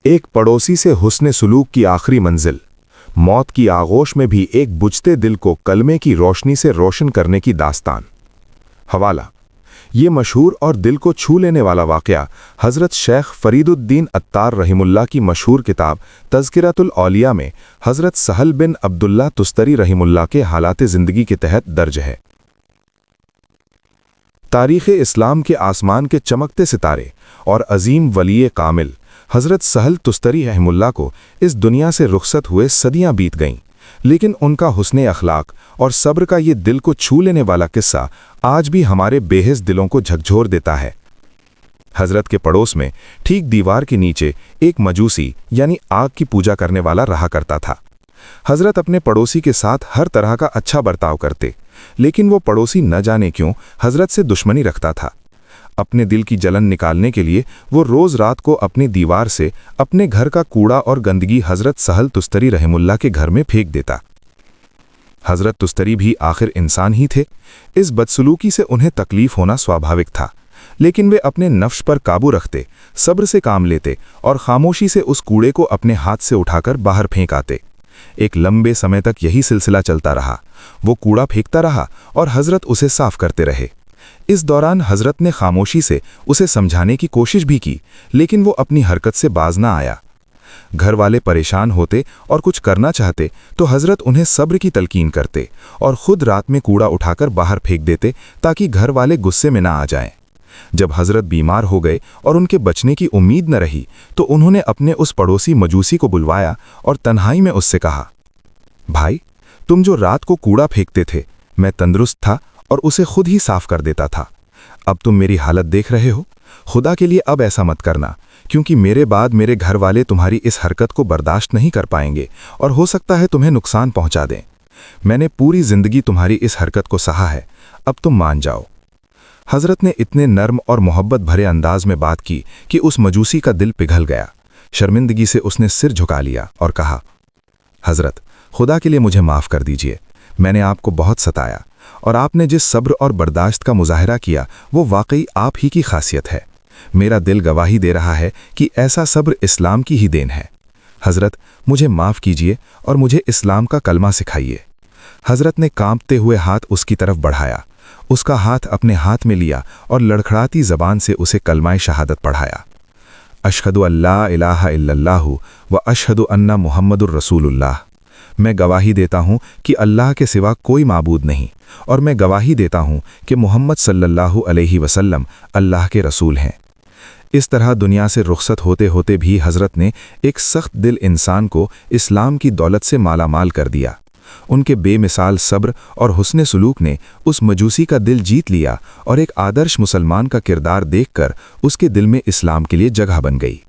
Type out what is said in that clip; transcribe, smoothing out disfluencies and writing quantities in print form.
ایک पड़ोसी से हुस्न सलूक की आखिरी मंजिल, मौत की आगोश में भी एक बुझते दिल को कलमे की रोशनी से रोशन करने की दास्तान। हवाला, ये मशहूर और दिल को छू लेने वाला वाक़या हज़रत शेख फ़रीदुद्दीन अत्तार रहिमुल्लाह की मशहूर किताब तज़किरतुल औलिया में हज़रत सहल बिन अब्दुल्ला तुस्तरी रहिमुल्लाह के हालात ज़िंदगी के तहत दर्ज है। तारीख़ इस्लाम के आसमान के चमकते सितारे और अजीम वली कामिल हज़रत सहल तुस्तरी रहमुल्लाह को इस दुनिया से रुखसत हुए सदियां बीत गईं, लेकिन उनका हुस्न अखलाक और सब्र का ये दिल को छू लेने वाला किस्सा आज भी हमारे बेहिस दिलों को झकझोर देता है। हज़रत के पड़ोस में ठीक दीवार के नीचे एक मजूसी यानी आग की पूजा करने वाला रहा करता था। हज़रत अपने पड़ोसी के साथ हर तरह का अच्छा बर्ताव करते, लेकिन वो पड़ोसी न जाने क्यों हज़रत से दुश्मनी रखता था। अपने दिल की जलन निकालने के लिए वो रोज़ रात को अपनी दीवार से अपने घर का कूड़ा और गंदगी हज़रत सहल तुस्तरी रहमुल्लाह के घर में फेंक देता। हज़रत तुस्तरी भी आखिर इंसान ही थे। इस बदसलूकी से उन्हें तकलीफ होना स्वाभाविक था, लेकिन वे अपने नफ्स पर काबू रखते, सब्र से काम लेते और खामोशी से उस कूड़े को अपने हाथ से उठाकर बाहर फेंक आते। एक लंबे समय तक यही सिलसिला चलता रहा। वो कूड़ा फेंकता रहा और हज़रत उसे साफ करते रहे। इस दौरान हज़रत ने खामोशी से उसे समझाने की कोशिश भी की, लेकिन वो अपनी हरकत से बाज ना आया। घर वाले परेशान होते और कुछ करना चाहते तो हज़रत उन्हें सब्र की तलकीन करते और ख़ुद रात में कूड़ा उठाकर बाहर फेंक देते ताकि घर वाले गुस्से में ना आ जाएं। जब हज़रत बीमार हो गए और उनके बचने की उम्मीद न रही तो उन्होंने अपने उस पड़ोसी मजूसी को बुलवाया और तन्हाई में उससे कहा, भाई, तुम जो रात को कूड़ा फेंकते थे, मैं तंदुरुस्त था और उसे खुद ही साफ कर देता था। अब तुम मेरी हालत देख रहे हो। खुदा के लिए अब ऐसा मत करना, क्योंकि मेरे बाद मेरे घर वाले तुम्हारी इस हरकत को बर्दाश्त नहीं कर पाएंगे और हो सकता है तुम्हें नुकसान पहुंचा दें। मैंने पूरी जिंदगी तुम्हारी इस हरकत को सहा है, अब तुम मान जाओ। हज़रत ने इतने नर्म और मोहब्बत भरे अंदाज में बात की कि उस मजूसी का दिल पिघल गया। शर्मिंदगी से उसने सिर झुका लिया और कहा, हज़रत, खुदा के लिए मुझे माफ़ कर दीजिए। मैंने आपको बहुत सताया और आपने जिस सब्र और बर्दाश्त का मुजाहरा किया वो वाकई आप ही की खासियत है। मेरा दिल गवाही दे रहा है कि ऐसा सब्र इस्लाम की ही देन है। हज़रत, मुझे माफ़ कीजिए और मुझे इस्लाम का कलमा सिखाइए। हज़रत ने कांपते हुए हाथ उसकी तरफ बढ़ाया, उसका हाथ अपने हाथ में लिया और लड़खड़ाती ज़बान से उसे कलमाए शहादत पढ़ाया। अशहदु अल्ला इलाहा इल्लल्लाहु व अशहदु अन्ना मुहम्मदुर रसूलुल्लाह। मैं गवाही देता हूँ कि अल्लाह के सिवा कोई माबूद नहीं और मैं गवाही देता हूँ कि मोहम्मद सल्लल्लाहु अलैहि वसल्लम अल्लाह के रसूल हैं। इस तरह दुनिया से रुखसत होते होते भी हज़रत ने एक सख्त दिल इंसान को इस्लाम की दौलत से मालामाल कर दिया। उनके बेमिसाल सब्र और हुस्न सलूक ने उस मजूसी का दिल जीत लिया और एक आदर्श मुसलमान का किरदार देखकर उसके दिल में इस्लाम के लिए जगह बन गई।